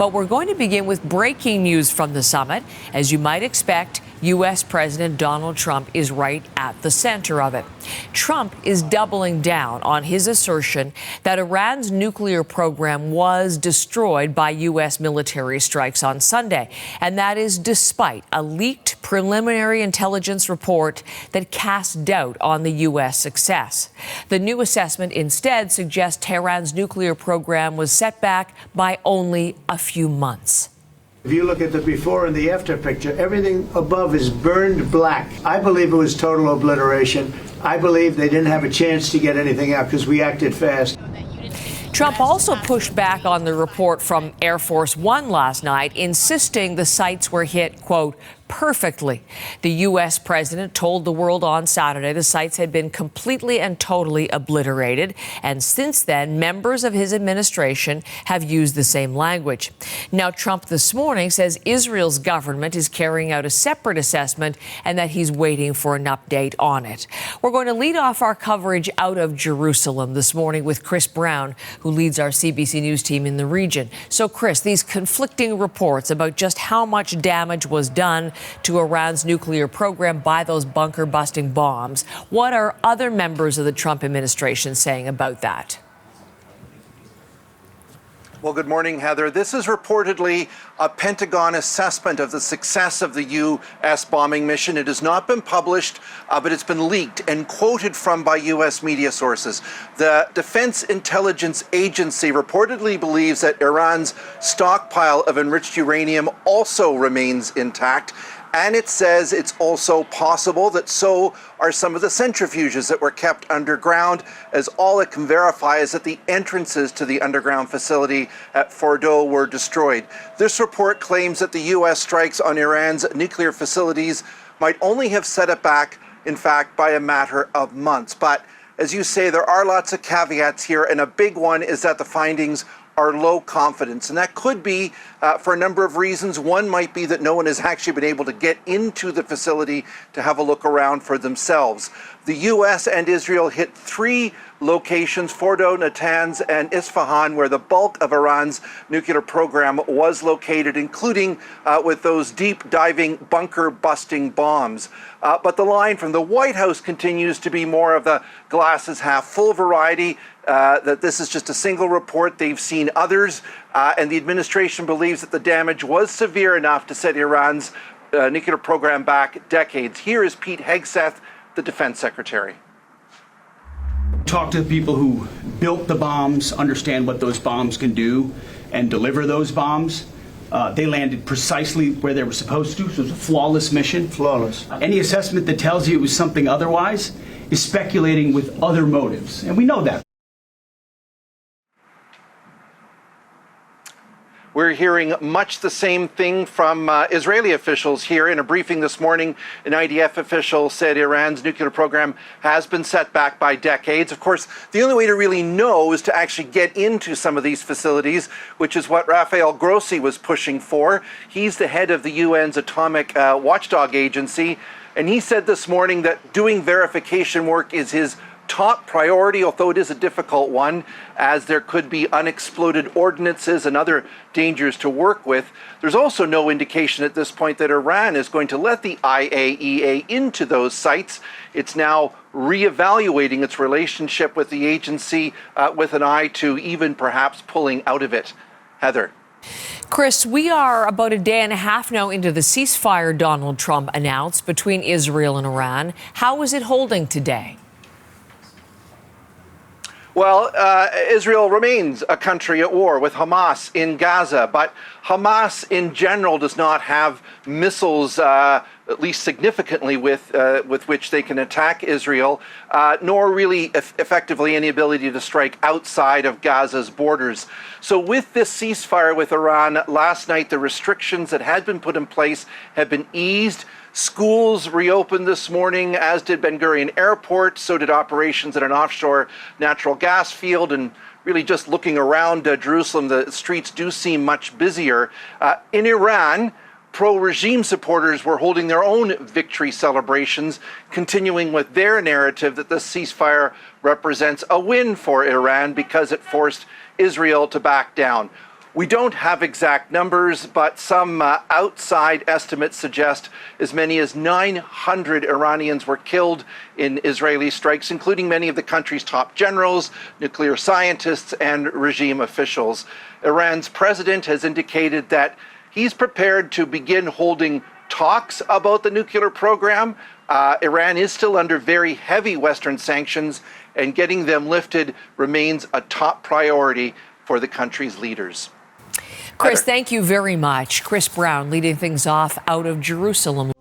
But we're going to begin with breaking news from the summit. As you might expect, U.S. President Donald Trump is right at the center of it. Trump is doubling down on his assertion that Iran's nuclear program was destroyed by U.S. military strikes on Sunday, and that is despite a leaked preliminary intelligence report that casts doubt on the U.S. success. The new assessment instead suggests Tehran's nuclear program was set back by only a few months. If you look at the before and the after picture, everything above is burned black. I believe it was total obliteration. I believe they didn't have a chance to get anything out because we acted fast. Trump also pushed back on the report from Air Force One last night, insisting the sites were hit, quote, perfectly. The U.S. president told the world on Saturday the sites had been completely and totally obliterated. And since then, members of his administration have used the same language. Now, Trump this morning says Israel's government is carrying out a separate assessment and that he's waiting for an update on it. We're going to lead off our coverage out of Jerusalem this morning with Chris Brown, who leads our CBC News team in the region. So, Chris, these conflicting reports about just how much damage was done to Iran's nuclear program by those bunker-busting bombs. What are other members of the Trump administration saying about that? Well, good morning, Heather. This is reportedly a Pentagon assessment of the success of the U.S. bombing mission. It has not been published, but it's been leaked and quoted from by U.S. media sources. The Defense Intelligence Agency reportedly believes that Iran's stockpile of enriched uranium also remains intact. And it says it's also possible that so are some of the centrifuges that were kept underground, as all it can verify is that the entrances to the underground facility at Fordow were destroyed. This report claims that the U.S. strikes on Iran's nuclear facilities might only have set it back, in fact, by a matter of months. But as you say, there are lots of caveats here, and a big one is that the findings are low confidence. And that could be for a number of reasons. One might be that no one has actually been able to get into the facility to have a look around for themselves. The U.S. and Israel hit 3 locations, Fordow, Natanz, and Isfahan, where the bulk of Iran's nuclear program was located, including with those deep-diving, bunker-busting bombs. But the line from the White House continues to be more of the glass-is-half-full variety, that this is just a single report. They've seen others, and the administration believes that the damage was severe enough to set Iran's nuclear program back decades. Here is Pete Hegseth, the defense secretary. Talk to the people who built the bombs, understand what those bombs can do, and deliver those bombs. They landed precisely where they were supposed to, so it was a flawless mission. Flawless. Any assessment that tells you it was something otherwise is speculating with other motives, and we know that. We're hearing much the same thing from Israeli officials here. In a briefing this morning, an IDF official said Iran's nuclear program has been set back by decades. Of course, the only way to really know is to actually get into some of these facilities, which is what Rafael Grossi was pushing for. He's the head of the UN's Atomic Watchdog Agency, and he said this morning that doing verification work is his top priority, although it is a difficult one, as there could be unexploded ordnances and other dangers to work with. There's also no indication at this point that Iran is going to let the IAEA into those sites. It's now reevaluating its relationship with the agency with an eye to even perhaps pulling out of it. Heather. Chris, we are about a day and a half now into the ceasefire Donald Trump announced between Israel and Iran. How is it holding today? Well, Israel remains a country at war with Hamas in Gaza, but Hamas in general does not have missiles, at least significantly, with which they can attack Israel, nor really effectively any ability to strike outside of Gaza's borders. So with this ceasefire with Iran last night, the restrictions that had been put in place have been eased. Schools reopened this morning, as did Ben Gurion Airport. So did operations at an offshore natural gas field. And really just looking around Jerusalem, the streets do seem much busier. In Iran, pro-regime supporters were holding their own victory celebrations, continuing with their narrative that the ceasefire represents a win for Iran because it forced Israel to back down. We don't have exact numbers, but some outside estimates suggest as many as 900 Iranians were killed in Israeli strikes, including many of the country's top generals, nuclear scientists, and regime officials. Iran's president has indicated that he's prepared to begin holding talks about the nuclear program. Iran is still under very heavy Western sanctions, and getting them lifted remains a top priority for the country's leaders. Chris, thank you very much. Chris Brown leading things off out of Jerusalem.